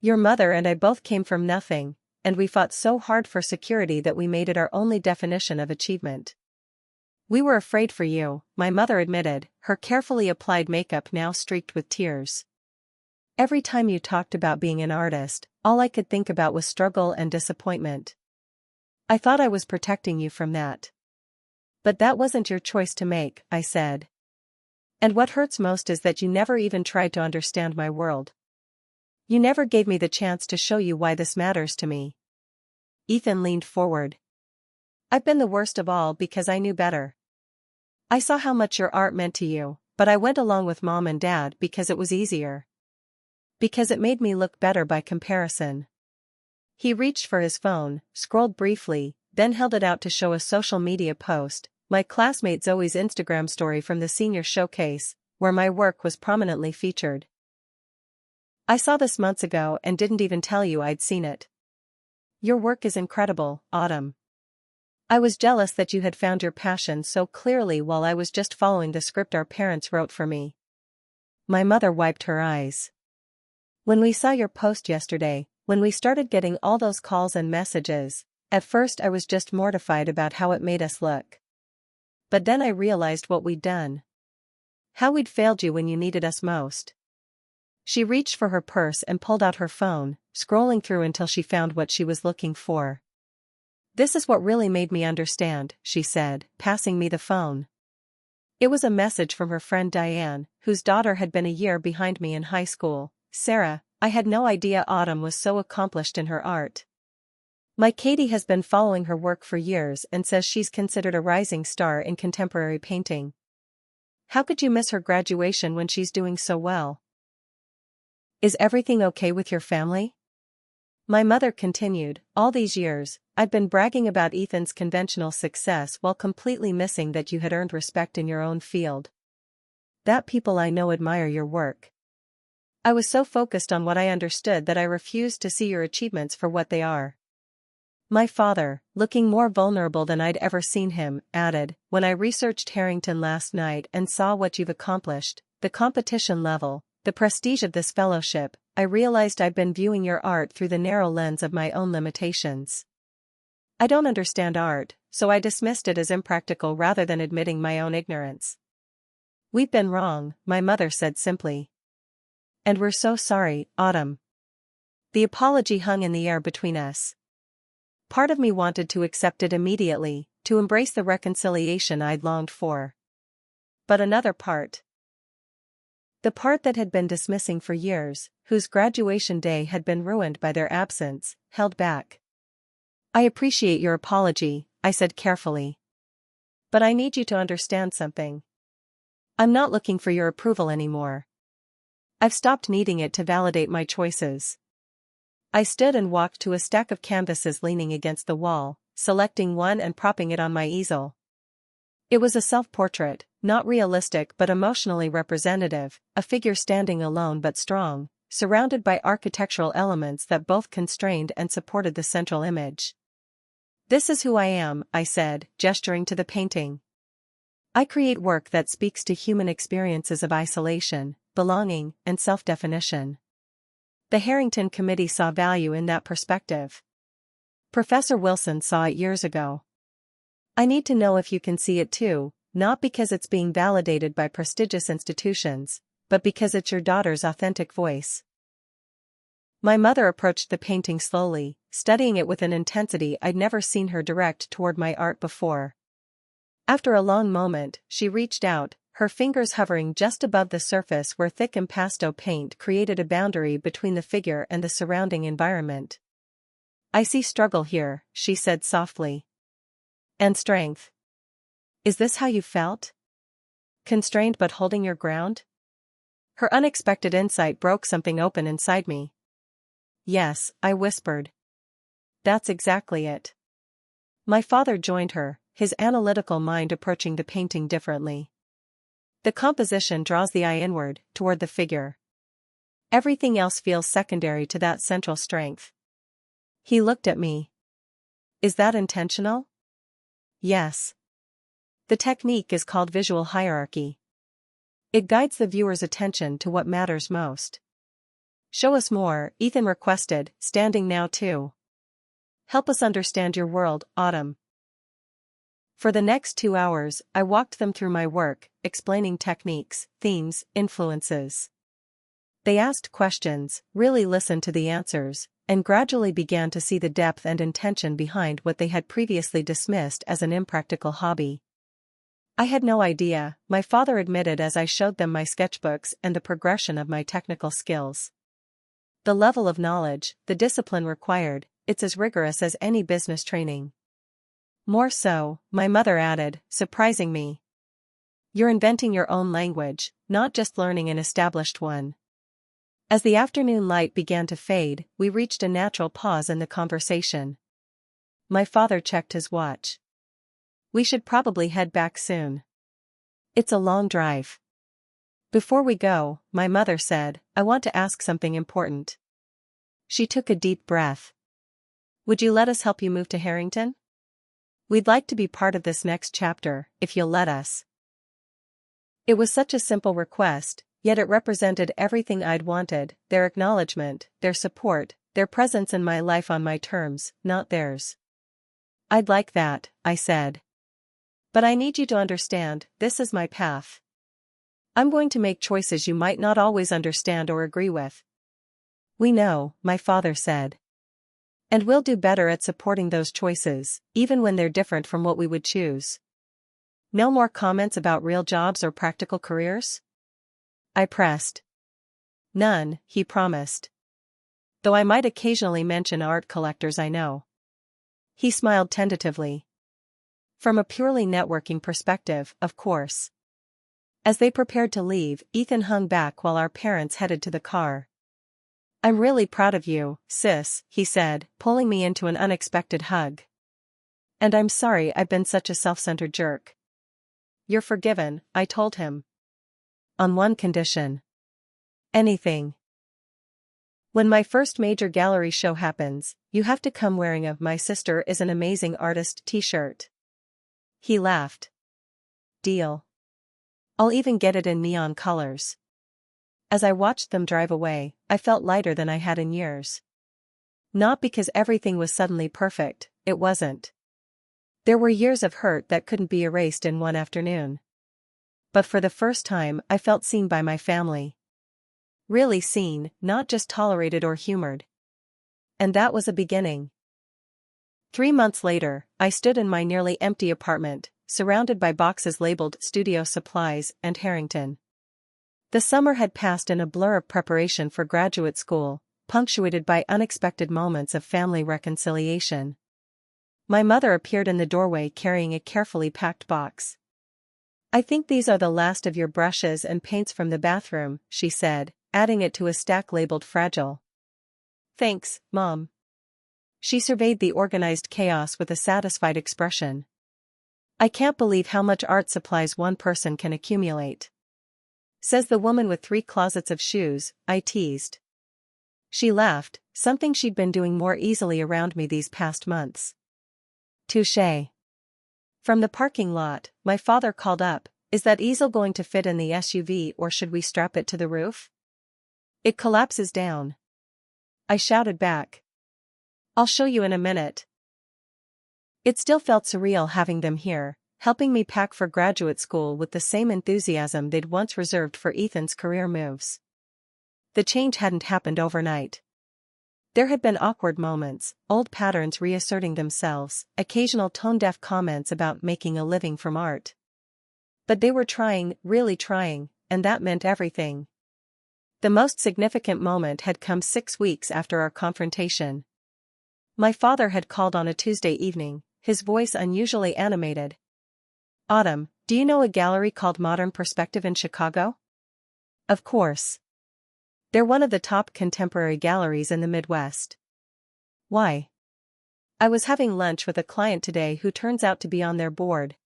Your mother and I both came from nothing, and we fought so hard for security that we made it our only definition of achievement. We were afraid for you, my mother admitted, her carefully applied makeup now streaked with tears. Every time you talked about being an artist, all I could think about was struggle and disappointment. I thought I was protecting you from that. But that wasn't your choice to make, I said. And what hurts most is that you never even tried to understand my world. You never gave me the chance to show you why this matters to me. Ethan leaned forward. I've been the worst of all because I knew better. I saw how much your art meant to you, but I went along with Mom and Dad because it was easier. Because it made me look better by comparison. He reached for his phone, scrolled briefly, then held it out to show a social media post, my classmate Zoe's Instagram story from the senior showcase, where my work was prominently featured. I saw this months ago and didn't even tell you I'd seen it. Your work is incredible, Autumn. I was jealous that you had found your passion so clearly while I was just following the script our parents wrote for me. My mother wiped her eyes. When we saw your post yesterday, when we started getting all those calls and messages, at first I was just mortified about how it made us look. But then I realized what we'd done. How we'd failed you when you needed us most. She reached for her purse and pulled out her phone, scrolling through until she found what she was looking for. This is what really made me understand, she said, passing me the phone. It was a message from her friend Diane, whose daughter had been a year behind me in high school. Sarah, I had no idea Autumn was so accomplished in her art. My Katie has been following her work for years and says she's considered a rising star in contemporary painting. How could you miss her graduation when she's doing so well? Is everything okay with your family? My mother continued, all these years, I'd been bragging about Ethan's conventional success while completely missing that you had earned respect in your own field. That people I know admire your work. I was so focused on what I understood that I refused to see your achievements for what they are. My father, looking more vulnerable than I'd ever seen him, added, when I researched Harrington last night and saw what you've accomplished, the competition level, the prestige of this fellowship, I realized I've been viewing your art through the narrow lens of my own limitations. I don't understand art, so I dismissed it as impractical rather than admitting my own ignorance. We've been wrong, my mother said simply. And we're so sorry, Autumn. The apology hung in the air between us. Part of me wanted to accept it immediately, to embrace the reconciliation I'd longed for. But another part. The part that had been dismissing for years, whose graduation day had been ruined by their absence, held back. I appreciate your apology, I said carefully. But I need you to understand something. I'm not looking for your approval anymore. I've stopped needing it to validate my choices. I stood and walked to a stack of canvases leaning against the wall, selecting one and propping it on my easel. It was a self-portrait, not realistic but emotionally representative, a figure standing alone but strong, surrounded by architectural elements that both constrained and supported the central image. "This is who I am," I said, gesturing to the painting. "I create work that speaks to human experiences of isolation, belonging, and self-definition." The Harrington Committee saw value in that perspective. Professor Wilson saw it years ago. I need to know if you can see it too, not because it's being validated by prestigious institutions, but because it's your daughter's authentic voice. My mother approached the painting slowly, studying it with an intensity I'd never seen her direct toward my art before. After a long moment, she reached out, her fingers hovering just above the surface where thick impasto paint created a boundary between the figure and the surrounding environment. "I see struggle here," she said softly. "And strength. Is this how you felt? Constrained but holding your ground?" Her unexpected insight broke something open inside me. "Yes," I whispered. "That's exactly it." My father joined her, his analytical mind approaching the painting differently. "The composition draws the eye inward, toward the figure. Everything else feels secondary to that central strength." He looked at me. "Is that intentional?" "Yes. The technique is called visual hierarchy. It guides the viewer's attention to what matters most." "Show us more," Ethan requested, standing now too. "Help us understand your world, Autumn." For the next 2 hours, I walked them through my work, explaining techniques, themes, influences. They asked questions, really listened to the answers, and gradually began to see the depth and intention behind what they had previously dismissed as an impractical hobby. "I had no idea," my father admitted as I showed them my sketchbooks and the progression of my technical skills. "The level of knowledge, the discipline required, it's as rigorous as any business training." "More so," my mother added, surprising me. "You're inventing your own language, not just learning an established one." As the afternoon light began to fade, we reached a natural pause in the conversation. My father checked his watch. "We should probably head back soon. It's a long drive." "Before we go," my mother said, "I want to ask something important." She took a deep breath. "Would you let us help you move to Harrington? We'd like to be part of this next chapter, if you'll let us." It was such a simple request, yet it represented everything I'd wanted: their acknowledgement, their support, their presence in my life on my terms, not theirs. "I'd like that," I said. "But I need you to understand, this is my path. I'm going to make choices you might not always understand or agree with." "We know," my father said. "And we'll do better at supporting those choices, even when they're different from what we would choose." "No more comments about real jobs or practical careers?" I pressed. "None," he promised. "Though I might occasionally mention art collectors I know." He smiled tentatively. "From a purely networking perspective, of course." As they prepared to leave, Ethan hung back while our parents headed to the car. "I'm really proud of you, sis," he said, pulling me into an unexpected hug. "And I'm sorry I've been such a self-centered jerk." "You're forgiven," I told him. "On one condition." "Anything." "When my first major gallery show happens, you have to come wearing a 'My sister is an amazing artist' t-shirt." He laughed. "Deal. I'll even get it in neon colors." As I watched them drive away, I felt lighter than I had in years. Not because everything was suddenly perfect, it wasn't. There were years of hurt that couldn't be erased in one afternoon. But for the first time, I felt seen by my family. Really seen, not just tolerated or humored. And that was a beginning. 3 months later, I stood in my nearly empty apartment, surrounded by boxes labeled studio supplies and Harrington. The summer had passed in a blur of preparation for graduate school, punctuated by unexpected moments of family reconciliation. My mother appeared in the doorway carrying a carefully packed box. "I think these are the last of your brushes and paints from the bathroom," she said, adding it to a stack labeled fragile. "Thanks, Mom." She surveyed the organized chaos with a satisfied expression. "I can't believe how much art supplies one person can accumulate," says the woman with 3 closets of shoes, I teased. She laughed, something she'd been doing more easily around me these past months. Touché. From the parking lot, my father called up, "Is that easel going to fit in the SUV or should we strap it to the roof? It collapses down." I shouted back. "I'll show you in a minute." It still felt surreal having them here, helping me pack for graduate school with the same enthusiasm they'd once reserved for Ethan's career moves. The change hadn't happened overnight. There had been awkward moments, old patterns reasserting themselves, occasional tone-deaf comments about making a living from art. But they were trying, really trying, and that meant everything. The most significant moment had come 6 weeks after our confrontation. My father had called on a Tuesday evening, his voice unusually animated. "Autumn, do you know a gallery called Modern Perspective in Chicago?" "Of course. They're one of the top contemporary galleries in the Midwest." "Why?" "I was having lunch with a client today who turns out to be on their board.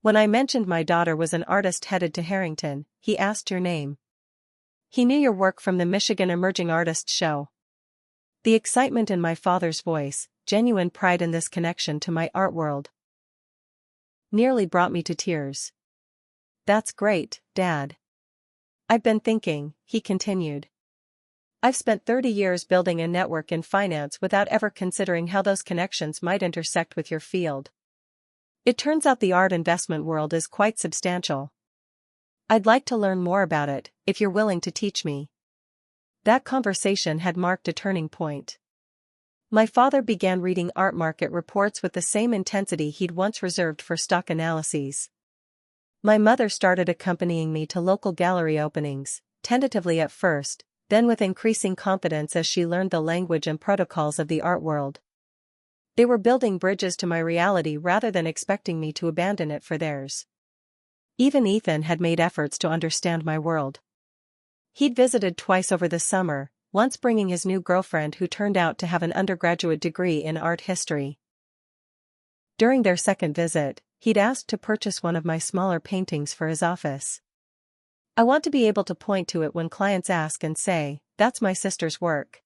When I mentioned my daughter was an artist headed to Harrington, he asked your name. He knew your work from the Michigan Emerging Artists Show." The excitement in my father's voice, genuine pride in this connection to my art world, nearly brought me to tears. "That's great, Dad." "I've been thinking," he continued. "I've spent 30 years building a network in finance without ever considering how those connections might intersect with your field. It turns out the art investment world is quite substantial. I'd like to learn more about it, if you're willing to teach me." That conversation had marked a turning point. My father began reading art market reports with the same intensity he'd once reserved for stock analyses. My mother started accompanying me to local gallery openings, tentatively at first, then with increasing confidence as she learned the language and protocols of the art world. They were building bridges to my reality rather than expecting me to abandon it for theirs. Even Ethan had made efforts to understand my world. He'd visited twice over the summer, once bringing his new girlfriend who turned out to have an undergraduate degree in art history. During their second visit, he'd asked to purchase one of my smaller paintings for his office. "I want to be able to point to it when clients ask and say, 'That's my sister's work.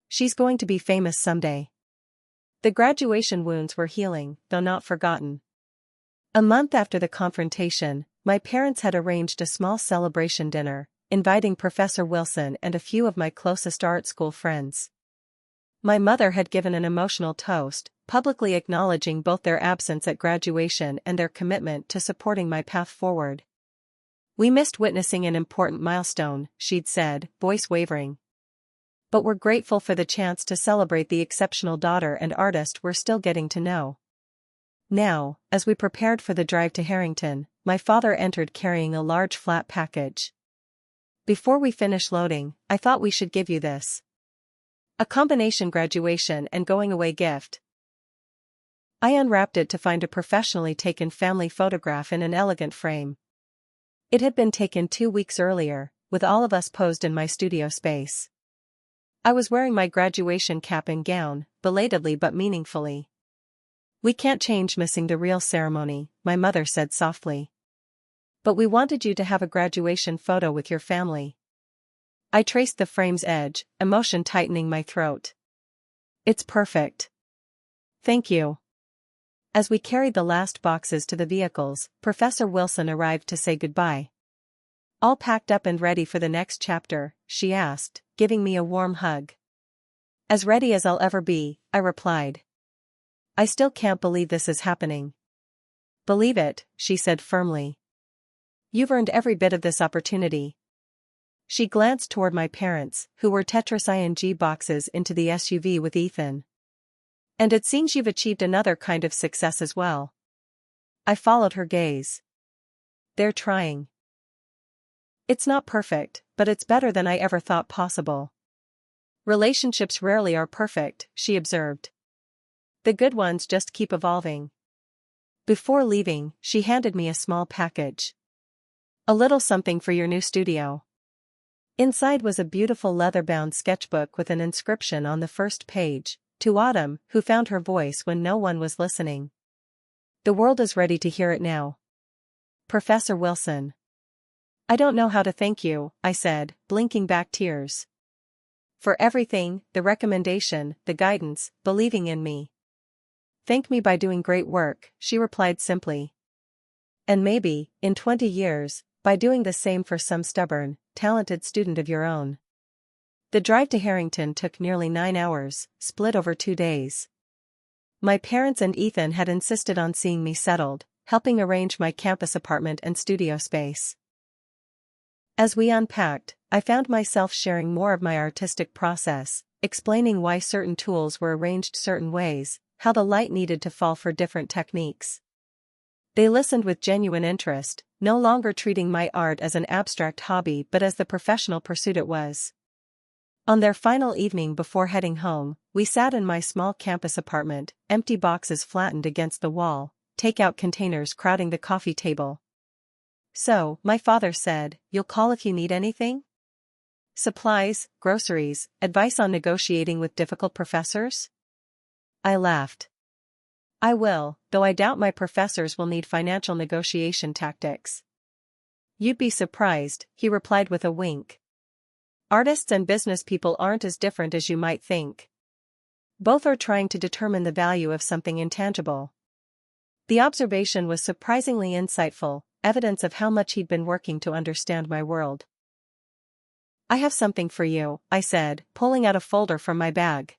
She's going to be famous someday.'" The graduation wounds were healing, though not forgotten. A month after the confrontation, my parents had arranged a small celebration dinner, inviting Professor Wilson and a few of my closest art school friends. My mother had given an emotional toast, publicly acknowledging both their absence at graduation and their commitment to supporting my path forward. "We missed witnessing an important milestone," she'd said, voice wavering. "But we're grateful for the chance to celebrate the exceptional daughter and artist we're still getting to know." Now, as we prepared for the drive to Harrington, my father entered carrying a large flat package. "Before we finish loading, I thought we should give you this. A combination graduation and going away gift." I unwrapped it to find a professionally taken family photograph in an elegant frame. It had been taken 2 weeks earlier, with all of us posed in my studio space. I was wearing my graduation cap and gown, belatedly but meaningfully. "We can't change missing the real ceremony," my mother said softly. "But we wanted you to have a graduation photo with your family." I traced the frame's edge, emotion tightening my throat. "It's perfect. Thank you." As we carried the last boxes to the vehicles, Professor Wilson arrived to say goodbye. "All packed up and ready for the next chapter?" she asked, giving me a warm hug. "As ready as I'll ever be," I replied. "I still can't believe this is happening." "Believe it," she said firmly. "You've earned every bit of this opportunity." She glanced toward my parents, who were Tetris ing boxes into the SUV with Ethan. "And it seems you've achieved another kind of success as well." I followed her gaze. "They're trying. It's not perfect, but it's better than I ever thought possible." "Relationships rarely are perfect," she observed. "The good ones just keep evolving." Before leaving, she handed me a small package. "A little something for your new studio." Inside was a beautiful leather-bound sketchbook with an inscription on the first page, "To Autumn, who found her voice when no one was listening. The world is ready to hear it now. Professor Wilson." "I don't know how to thank you," I said, blinking back tears. "For everything, the recommendation, the guidance, believing in me." "Thank me by doing great work," she replied simply. "And maybe, in 20 years, by doing the same for some stubborn, talented student of your own." The drive to Harrington took nearly 9 hours, split over 2 days. My parents and Ethan had insisted on seeing me settled, helping arrange my campus apartment and studio space. As we unpacked, I found myself sharing more of my artistic process, explaining why certain tools were arranged certain ways, how the light needed to fall for different techniques. They listened with genuine interest, no longer treating my art as an abstract hobby but as the professional pursuit it was. On their final evening before heading home, we sat in my small campus apartment, empty boxes flattened against the wall, takeout containers crowding the coffee table. "So," my father said, "you'll call if you need anything? Supplies, groceries, advice on negotiating with difficult professors?" I laughed. "I will, though I doubt my professors will need financial negotiation tactics." "You'd be surprised," he replied with a wink. "Artists and business people aren't as different as you might think. Both are trying to determine the value of something intangible." The observation was surprisingly insightful, evidence of how much he'd been working to understand my world. "I have something for you," I said, pulling out a folder from my bag.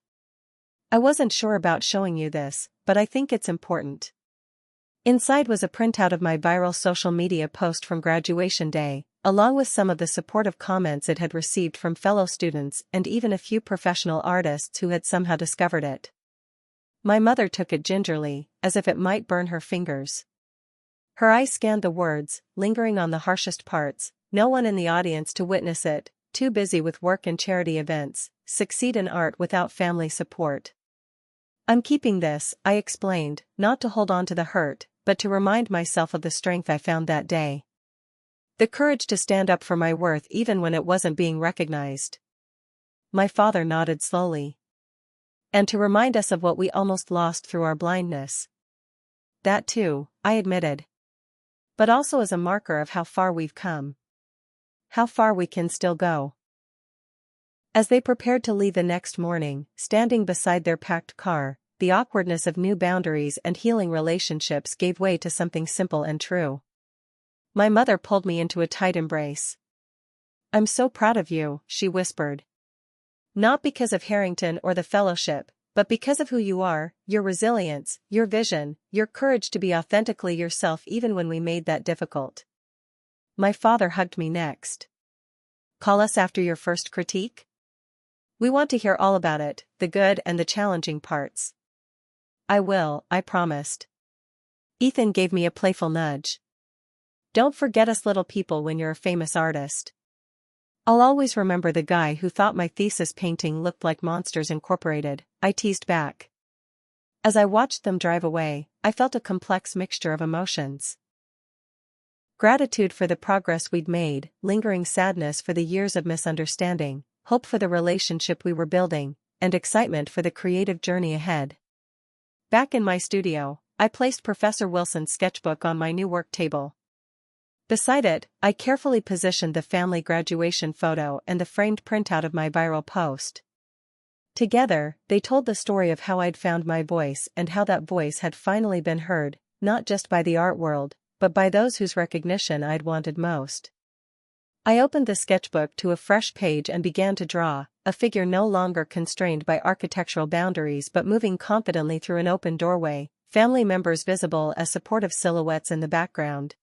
"I wasn't sure about showing you this, but I think it's important." Inside was a printout of my viral social media post from graduation day, along with some of the supportive comments it had received from fellow students and even a few professional artists who had somehow discovered it. My mother took it gingerly, as if it might burn her fingers. Her eyes scanned the words, lingering on the harshest parts. "No one in the audience to witness it, too busy with work and charity events, succeed in art without family support." "I'm keeping this," I explained, not to hold on to the hurt, but to remind myself of the strength I found that day. The courage to stand up for my worth even when it wasn't being recognized. My father nodded slowly. "And to remind us of what we almost lost through our blindness." "That too," I admitted. "But also as a marker of how far we've come. How far we can still go." As they prepared to leave the next morning, standing beside their packed car, the awkwardness of new boundaries and healing relationships gave way to something simple and true. My mother pulled me into a tight embrace. "I'm so proud of you," she whispered. "Not because of Harrington or the fellowship, but because of who you are, your resilience, your vision, your courage to be authentically yourself even when we made that difficult." My father hugged me next. "Call us after your first critique? We want to hear all about it, the good and the challenging parts." "I will," I promised. Ethan gave me a playful nudge. "Don't forget us little people when you're a famous artist." "I'll always remember the guy who thought my thesis painting looked like Monsters Incorporated," I teased back. As I watched them drive away, I felt a complex mixture of emotions. Gratitude for the progress we'd made, lingering sadness for the years of misunderstanding, hope for the relationship we were building, and excitement for the creative journey ahead. Back in my studio, I placed Professor Wilson's sketchbook on my new work table. Beside it, I carefully positioned the family graduation photo and the framed printout of my viral post. Together, they told the story of how I'd found my voice and how that voice had finally been heard, not just by the art world, but by those whose recognition I'd wanted most. I opened the sketchbook to a fresh page and began to draw, a figure no longer constrained by architectural boundaries but moving confidently through an open doorway, family members visible as supportive silhouettes in the background.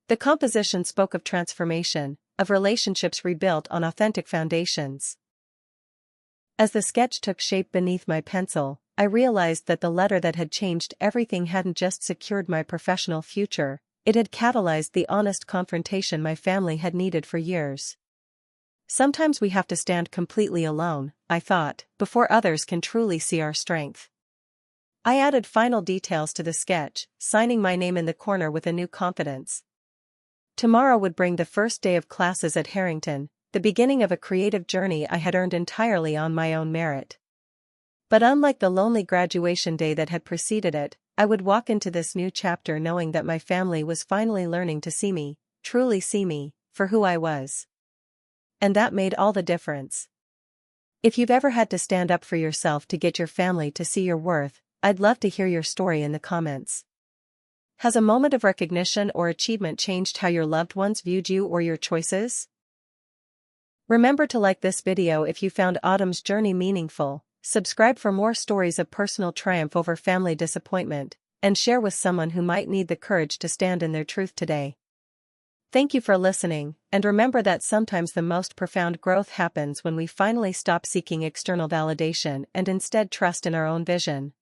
The composition spoke of transformation, of relationships rebuilt on authentic foundations. As the sketch took shape beneath my pencil, I realized that the letter that had changed everything hadn't just secured my professional future, it had catalyzed the honest confrontation my family had needed for years. Sometimes we have to stand completely alone, I thought, before others can truly see our strength. I added final details to the sketch, signing my name in the corner with a new confidence. Tomorrow would bring the first day of classes at Harrington, the beginning of a creative journey I had earned entirely on my own merit. But unlike the lonely graduation day that had preceded it, I would walk into this new chapter knowing that my family was finally learning to see me, truly see me, for who I was. And that made all the difference. If you've ever had to stand up for yourself to get your family to see your worth, I'd love to hear your story in the comments. Has a moment of recognition or achievement changed how your loved ones viewed you or your choices? Remember to like this video if you found Autumn's journey meaningful, subscribe for more stories of personal triumph over family disappointment, and share with someone who might need the courage to stand in their truth today. Thank you for listening, and remember that sometimes the most profound growth happens when we finally stop seeking external validation and instead trust in our own vision.